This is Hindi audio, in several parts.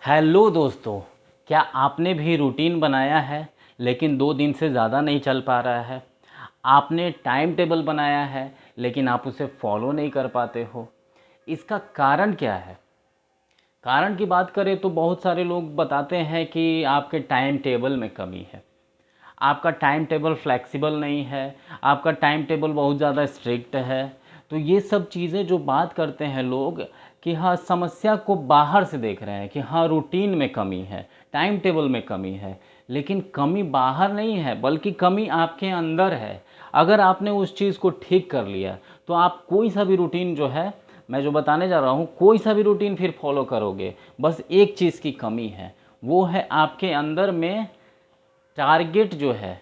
हेलो दोस्तों, क्या आपने भी रूटीन बनाया है लेकिन 2 दिन से ज़्यादा नहीं चल पा रहा है। आपने टाइम टेबल बनाया है लेकिन आप उसे फॉलो नहीं कर पाते हो। इसका कारण क्या है? कारण की बात करें तो बहुत सारे लोग बताते हैं कि आपके टाइम टेबल में कमी है, आपका टाइम टेबल फ्लेक्सिबल नहीं है, आपका टाइम टेबल बहुत ज़्यादा स्ट्रिक्ट है। तो ये सब चीज़ें जो बात करते हैं लोग कि हाँ, समस्या को बाहर से देख रहे हैं कि हाँ, रूटीन में कमी है, टाइम टेबल में कमी है। लेकिन कमी बाहर नहीं है बल्कि कमी आपके अंदर है। अगर आपने उस चीज़ को ठीक कर लिया तो आप कोई सा भी रूटीन जो है, मैं जो बताने जा रहा हूँ, कोई सा भी रूटीन फिर फॉलो करोगे। बस एक चीज़ की कमी है, वो है आपके अंदर में टारगेट जो है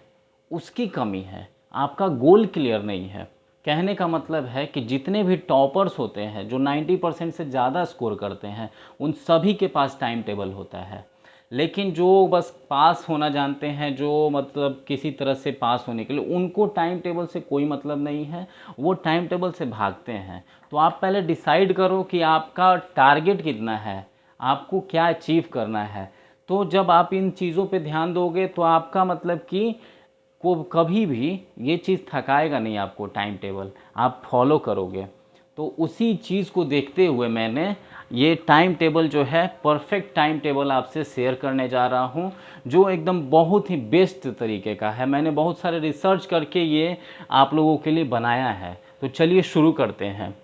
उसकी कमी है, आपका गोल क्लियर नहीं है। कहने का मतलब है कि जितने भी टॉपर्स होते हैं जो 90% से ज़्यादा स्कोर करते हैं, उन सभी के पास टाइम टेबल होता है। लेकिन जो बस पास होना जानते हैं, जो मतलब किसी तरह से पास होने के लिए, उनको टाइम टेबल से कोई मतलब नहीं है, वो टाइम टेबल से भागते हैं। तो आप पहले डिसाइड करो कि आपका टारगेट कितना है, आपको क्या अचीव करना है। तो जब आप इन चीज़ों पे ध्यान दोगे तो आपका मतलब कि को कभी भी ये चीज़ थकाएगा नहीं आपको। टाइम टेबल आप फॉलो करोगे। तो उसी चीज़ को देखते हुए मैंने ये टाइम टेबल जो है, परफेक्ट टाइम टेबल आपसे शेयर करने जा रहा हूँ, जो एकदम बहुत ही बेस्ट तरीके का है। मैंने बहुत सारे रिसर्च करके ये आप लोगों के लिए बनाया है। तो चलिए शुरू करते हैं।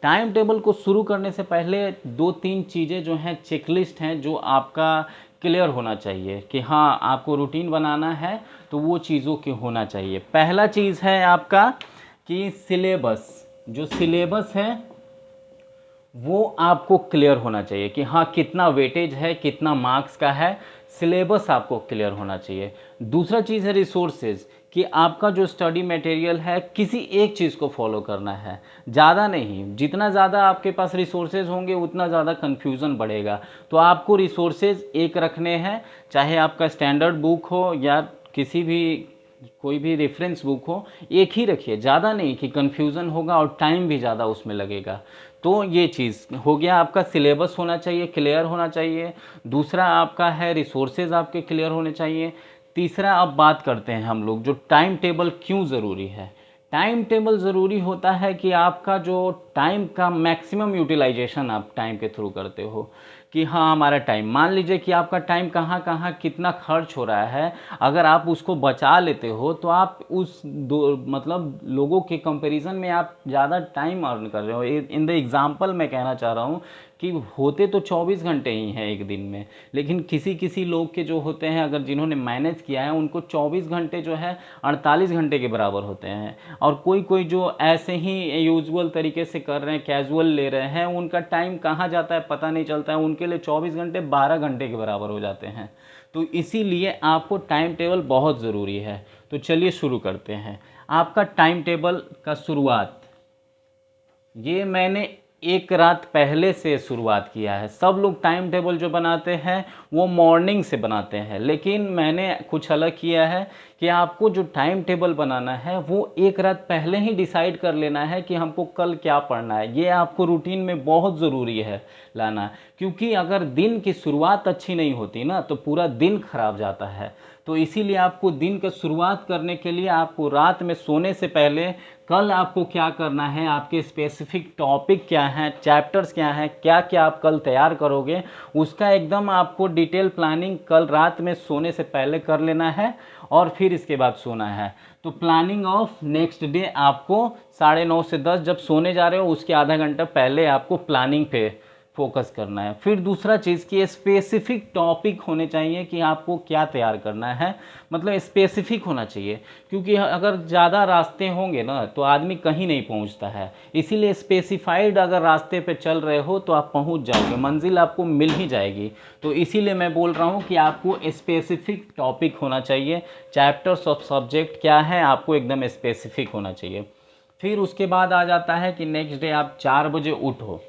टाइम टेबल को शुरू करने से पहले 2-3 चीज़ें जो हैं, चेकलिस्ट हैं, जो आपका क्लियर होना चाहिए कि हाँ, आपको रूटीन बनाना है तो वो चीज़ों की होना चाहिए। पहला चीज़ है आपका कि सिलेबस। जो सिलेबस है वो आपको क्लियर होना चाहिए कि हाँ, कितना वेटेज है, कितना मार्क्स का है। सिलेबस आपको क्लियर होना चाहिए। दूसरा चीज़ है रिसोर्सेज, कि आपका जो स्टडी मटेरियल है किसी एक चीज़ को फॉलो करना है, ज़्यादा नहीं। जितना ज़्यादा आपके पास रिसोर्सेज होंगे उतना ज़्यादा कन्फ्यूज़न बढ़ेगा। तो आपको रिसोर्सेज एक रखने हैं, चाहे आपका स्टैंडर्ड बुक हो या किसी भी कोई भी रेफरेंस बुक हो, एक ही रखिए, ज़्यादा नहीं कि कन्फ्यूज़न होगा और टाइम भी ज़्यादा उसमें लगेगा। तो ये चीज़ हो गया, आपका सिलेबस होना चाहिए, क्लियर होना चाहिए। दूसरा आपका है रिसोर्सेज आपके क्लियर होने चाहिए। तीसरा अब बात करते हैं हम लोग, जो टाइम टेबल क्यों ज़रूरी है। टाइम टेबल ज़रूरी होता है कि आपका जो टाइम का मैक्सिमम यूटिलाइजेशन आप टाइम के थ्रू करते हो। कि हाँ, हमारा टाइम, मान लीजिए कि आपका टाइम कहाँ कहाँ कितना खर्च हो रहा है, अगर आप उसको बचा लेते हो तो आप उस दो मतलब लोगों के कंपैरिजन में आप ज़्यादा टाइम अर्न कर रहे हो। इन द एग्जांपल मैं कहना चाह रहा हूँ कि होते तो 24 घंटे ही हैं एक दिन में, लेकिन किसी किसी लोग के जो होते हैं, अगर जिन्होंने मैनेज किया है, उनको 24 घंटे जो है 48 घंटे के बराबर होते हैं। और कोई कोई जो ऐसे ही यूजुअल तरीके से कर रहे हैं, कैजुअल ले रहे हैं, उनका टाइम कहाँ जाता है पता नहीं चलता है, उनके लिए 24 घंटे 12 घंटे के बराबर हो जाते हैं। तो इसीलिए आपको टाइम टेबल बहुत ज़रूरी है। तो चलिए शुरू करते हैं। आपका टाइम टेबल का शुरुआत, ये मैंने एक रात पहले से शुरुआत किया है। सब लोग टाइम टेबल जो बनाते हैं वो मॉर्निंग से बनाते हैं, लेकिन मैंने कुछ अलग किया है कि आपको जो टाइम टेबल बनाना है वो एक रात पहले ही डिसाइड कर लेना है कि हमको कल क्या पढ़ना है। ये आपको रूटीन में बहुत ज़रूरी है लाना, क्योंकि अगर दिन की शुरुआत अच्छी नहीं होती ना तो पूरा दिन खराब जाता है। तो इसीलिए आपको दिन का शुरुआत करने के लिए आपको रात में सोने से पहले कल आपको क्या करना है, आपके स्पेसिफिक टॉपिक क्या हैं, चैप्टर्स क्या हैं, क्या क्या आप कल तैयार करोगे, उसका एकदम आपको डिटेल प्लानिंग कल रात में सोने से पहले कर लेना है और फिर इसके बाद सोना है। तो प्लानिंग ऑफ नेक्स्ट डे आपको 9:30 से 10 जब सोने जा रहे हो उसके आधा घंटा पहले आपको प्लानिंग पे फोकस करना है। फिर दूसरा चीज़ कि स्पेसिफिक टॉपिक होने चाहिए कि आपको क्या तैयार करना है, मतलब स्पेसिफिक होना चाहिए। क्योंकि अगर ज़्यादा रास्ते होंगे ना तो आदमी कहीं नहीं पहुंचता है। इसीलिए स्पेसिफाइड अगर रास्ते पे चल रहे हो तो आप पहुंच जाओगे, मंजिल आपको मिल ही जाएगी। तो इसीलिए मैं बोल रहा हूँ कि आपको स्पेसिफिक टॉपिक होना चाहिए। चैप्टर्स ऑफ सब्जेक्ट क्या है, आपको एकदम स्पेसिफिक होना चाहिए। फिर उसके बाद आ जाता है कि नेक्स्ट डे आप 4 बजे उठो।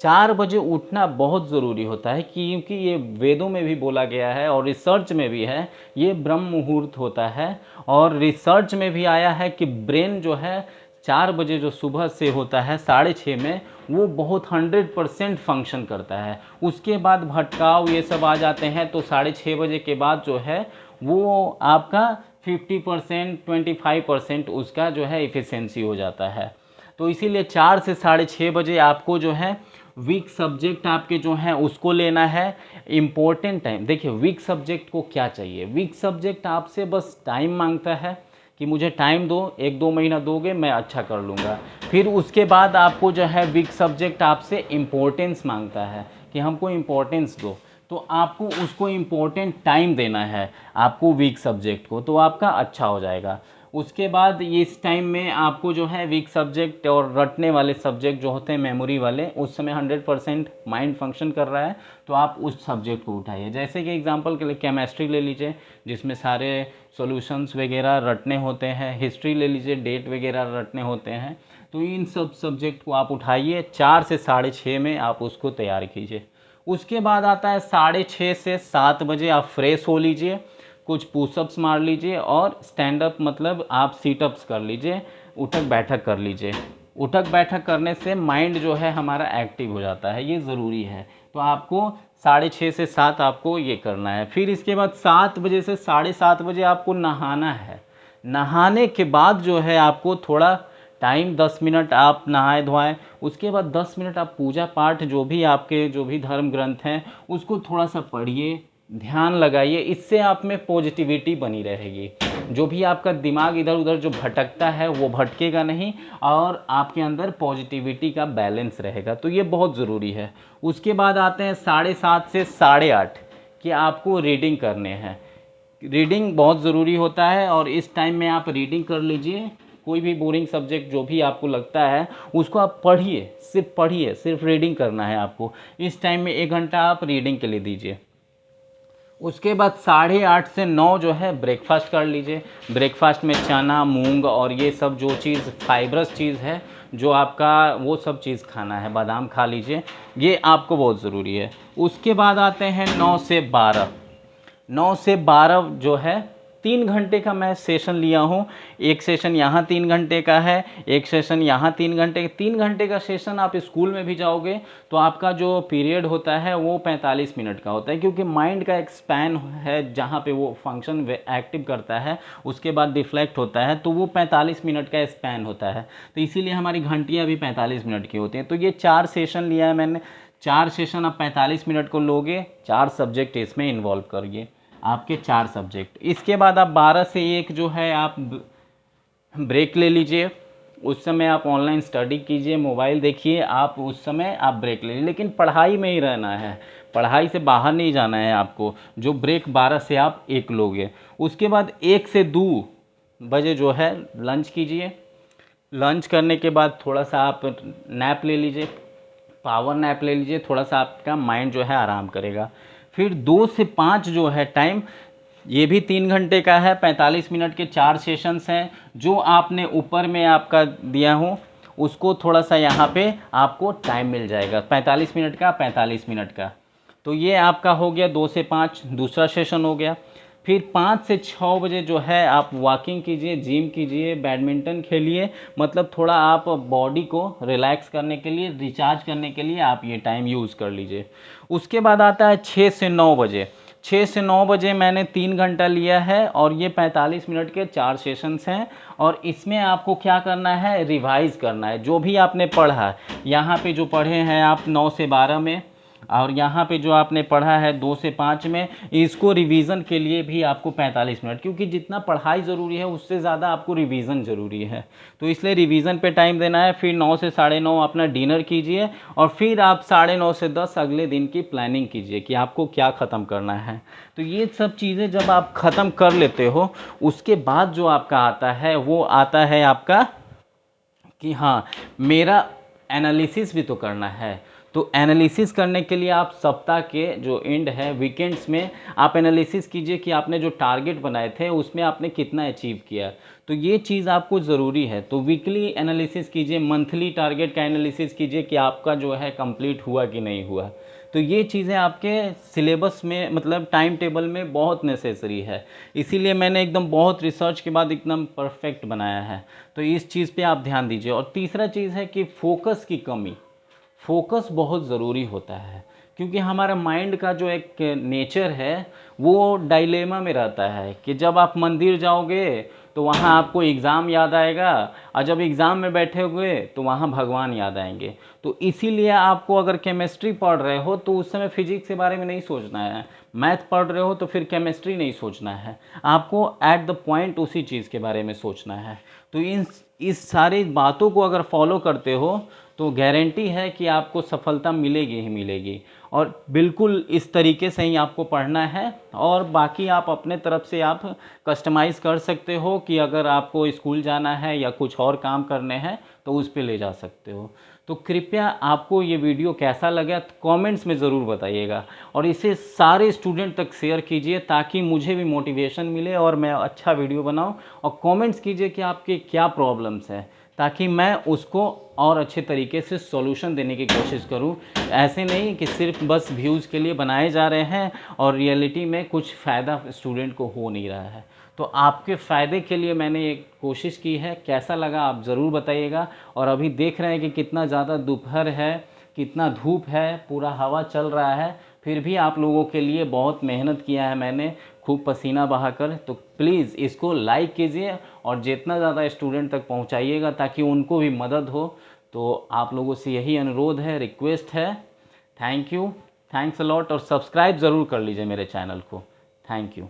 4 बजे उठना बहुत ज़रूरी होता है, क्योंकि ये वेदों में भी बोला गया है और रिसर्च में भी है, ये ब्रह्म मुहूर्त होता है। और रिसर्च में भी आया है कि ब्रेन जो है 4 बजे जो सुबह से होता है 6:30 में, वो बहुत 100% फंक्शन करता है। उसके बाद भटकाव ये सब आ जाते हैं, तो 6:30 बजे के बाद जो है वो आपका 50% 25% उसका जो है इफ़िशेंसी हो जाता है। तो इसीलिए 4 से 6:30 बजे आपको जो है वीक सब्जेक्ट आपके जो हैं उसको लेना है। इम्पोर्टेंट टाइम देखिए, वीक सब्जेक्ट को क्या चाहिए, वीक सब्जेक्ट आपसे बस टाइम मांगता है कि मुझे टाइम दो, 1-2 महीना दोगे मैं अच्छा कर लूँगा। फिर उसके बाद आपको जो है वीक सब्जेक्ट आपसे इम्पोर्टेंस मांगता है कि हमको इम्पोर्टेंस दो, तो आपको उसको इम्पोर्टेंट टाइम देना है आपको वीक सब्जेक्ट को, तो आपका अच्छा हो जाएगा। उसके बाद इस टाइम में आपको जो है वीक सब्जेक्ट और रटने वाले सब्जेक्ट जो होते हैं मेमोरी वाले, उस समय 100% माइंड फंक्शन कर रहा है, तो आप उस सब्जेक्ट को उठाइए। जैसे कि एग्जांपल के लिए केमिस्ट्री ले लीजिए, जिसमें सारे सॉल्यूशंस वगैरह रटने होते हैं। हिस्ट्री ले लीजिए, डेट वगैरह रटने होते हैं। तो इन सब सब्जेक्ट को आप उठाइए, 4 से 6:30 में आप उसको तैयार कीजिए। उसके बाद आता है 6:30 से 7 बजे आप फ्रेश हो लीजिए, कुछ पुशअप्स मार लीजिए और स्टैंड अप मतलब आप सीटअप्स कर लीजिए, उठक बैठक कर लीजिए। उठक बैठक करने से माइंड जो है हमारा एक्टिव हो जाता है, ये ज़रूरी है। तो आपको 6:30 से 7 आपको ये करना है। फिर इसके बाद 7 बजे से 7:30 बजे आपको नहाना है। नहाने के बाद जो है आपको थोड़ा टाइम 10 मिनट आप नहाए धोआए, उसके बाद 10 मिनट आप पूजा पाठ जो भी आपके जो भी धर्म ग्रंथ हैं उसको थोड़ा सा पढ़िए, ध्यान लगाइए। इससे आप में पॉजिटिविटी बनी रहेगी, जो भी आपका दिमाग इधर उधर जो भटकता है वो भटकेगा नहीं, और आपके अंदर पॉजिटिविटी का बैलेंस रहेगा, तो ये बहुत ज़रूरी है। उसके बाद आते हैं 7:30 से 8:30 कि आपको रीडिंग करने हैं। रीडिंग बहुत ज़रूरी होता है, और इस टाइम में आप रीडिंग कर लीजिए। कोई भी बोरिंग सब्जेक्ट जो भी आपको लगता है उसको आप पढ़िए, सिर्फ रीडिंग करना है आपको। इस टाइम में 1 घंटा आप रीडिंग के लिए दीजिए। उसके बाद 8:30 से 9 जो है ब्रेकफास्ट कर लीजिए। ब्रेकफास्ट में चना, मूंग और ये सब जो चीज़ फाइबरस चीज़ है, जो आपका वो सब चीज़ खाना है, बादाम खा लीजिए, ये आपको बहुत ज़रूरी है। उसके बाद आते हैं 9 से 12। 9 से 12 जो है 3 घंटे का मैं सेशन लिया हूँ। एक सेशन यहाँ 3 घंटे का है, एक सेशन यहाँ 3 घंटे। 3 घंटे का सेशन आप स्कूल में भी जाओगे तो आपका जो पीरियड होता है वो 45 मिनट का होता है, क्योंकि माइंड का एक स्पैन है जहाँ पे वो फंक्शन एक्टिव करता है, उसके बाद रिफ्लेक्ट होता है, तो वो 45 मिनट का स्पैन होता है। तो इसीलिए हमारी घंटियाँ भी 45 मिनट की होती हैं। तो ये 4 सेशन लिया है मैंने। 4 सेशन आप 45 मिनट को लोगे, 4 सब्जेक्ट इसमें इन्वॉल्व करिए, आपके 4 सब्जेक्ट। इसके बाद आप 12 से 1 जो है आप ब्रेक ले लीजिए। उस समय आप ऑनलाइन स्टडी कीजिए, मोबाइल देखिए, आप उस समय आप ब्रेक ले लीजिए, लेकिन पढ़ाई में ही रहना है, पढ़ाई से बाहर नहीं जाना है आपको। जो ब्रेक 12 से आप 1 लोगे। उसके बाद 1 से 2 बजे जो है लंच कीजिए। लंच करने के बाद थोड़ा सा आप नैप ले लीजिए, पावर नैप ले लीजिए, थोड़ा सा आपका माइंड जो है आराम करेगा। फिर 2 से 5 जो है टाइम, ये भी 3 घंटे का है, 45 मिनट के 4 सेशंस हैं। जो आपने ऊपर में आपका दिया हूँ उसको थोड़ा सा यहाँ पे आपको टाइम मिल जाएगा, 45 मिनट का, 45 मिनट का। तो ये आपका हो गया 2 से 5 दूसरा सेशन हो गया। फिर 5 से 6 बजे जो है आप वॉकिंग कीजिए, जिम कीजिए, बैडमिंटन खेलिए, मतलब थोड़ा आप बॉडी को रिलैक्स करने के लिए, रिचार्ज करने के लिए आप ये टाइम यूज़ कर लीजिए। उसके बाद आता है 6 से 9 बजे। 6 से 9 बजे मैंने 3 घंटा लिया है, और ये 45 मिनट के 4 सेशंस हैं। और इसमें आपको क्या करना है, रिवाइज़ करना है जो भी आपने पढ़ा। यहाँ पे जो पढ़े हैं आप 9 से 12 में, और यहाँ पे जो आपने पढ़ा है 2 से 5 में, इसको रिवीजन के लिए भी आपको 45 मिनट, क्योंकि जितना पढ़ाई ज़रूरी है उससे ज़्यादा आपको रिवीजन ज़रूरी है, तो इसलिए रिवीजन पे टाइम देना है। फिर 9 से 9:30 अपना डिनर कीजिए, और फिर आप 9:30 से 10 अगले दिन की प्लानिंग कीजिए कि आपको क्या ख़त्म करना है। तो ये सब चीज़ें जब आप ख़त्म कर लेते हो, उसके बाद जो आपका आता है वो आता है आपका कि हाँ, मेरा एनालिसिस भी तो करना है। तो एनालिसिस करने के लिए आप सप्ताह के जो एंड है, वीकेंड्स में आप एनालिसिस कीजिए कि आपने जो टारगेट बनाए थे उसमें आपने कितना अचीव किया। तो ये चीज़ आपको ज़रूरी है। तो वीकली एनालिसिस कीजिए, मंथली टारगेट का एनालिसिस कीजिए कि आपका जो है कंप्लीट हुआ कि नहीं हुआ। तो ये चीज़ें आपके सिलेबस में मतलब टाइम टेबल में बहुत नेसेसरी है, इसीलिए मैंने एकदम बहुत रिसर्च के बाद एकदम परफेक्ट बनाया है। तो इस चीज़ पे आप ध्यान दीजिए। और तीसरा चीज़ है कि फोकस की कमी, फोकस बहुत ज़रूरी होता है, क्योंकि हमारा माइंड का जो एक नेचर है वो डायलेमा में रहता है कि जब आप मंदिर जाओगे तो वहाँ आपको एग्ज़ाम याद आएगा, और जब एग्ज़ाम में बैठे हुए तो वहाँ भगवान याद आएंगे। तो इसीलिए आपको अगर केमिस्ट्री पढ़ रहे हो तो उस समय फिजिक्स के बारे में नहीं सोचना है, मैथ पढ़ रहे हो तो फिर केमिस्ट्री नहीं सोचना है, आपको एट द पॉइंट उसी चीज़ के बारे में सोचना है। तो इस सारी बातों को अगर फॉलो करते हो तो गारंटी है कि आपको सफलता मिलेगी ही मिलेगी। और बिल्कुल इस तरीके से ही आपको पढ़ना है, और बाकी आप अपने तरफ से आप कस्टमाइज़ कर सकते हो कि अगर आपको स्कूल जाना है या कुछ और काम करने हैं तो उस पे ले जा सकते हो। तो कृपया आपको ये वीडियो कैसा लगा तो कमेंट्स में ज़रूर बताइएगा, और इसे सारे स्टूडेंट तक शेयर कीजिए ताकि मुझे भी मोटिवेशन मिले और मैं अच्छा वीडियो बनाऊं। और कमेंट्स कीजिए कि आपके क्या प्रॉब्लम्स हैं, ताकि मैं उसको और अच्छे तरीके से सॉल्यूशन देने की कोशिश करूं। ऐसे नहीं कि सिर्फ बस व्यूज़ के लिए बनाए जा रहे हैं और रियलिटी में कुछ फ़ायदा स्टूडेंट को हो नहीं रहा है। तो आपके फ़ायदे के लिए मैंने ये कोशिश की है। कैसा लगा आप ज़रूर बताइएगा। और अभी देख रहे हैं कि कितना ज़्यादा दोपहर है, कितना धूप है, पूरा हवा चल रहा है, फिर भी आप लोगों के लिए बहुत मेहनत किया है मैंने, खूब पसीना बहाकर। तो प्लीज़ इसको लाइक कीजिए और जितना ज़्यादा स्टूडेंट तक पहुंचाइएगा ताकि उनको भी मदद हो। तो आप लोगों से यही अनुरोध है, रिक्वेस्ट है। Thank you, thanks a lot. और सब्सक्राइब ज़रूर कर लीजिए मेरे चैनल को। Thank you.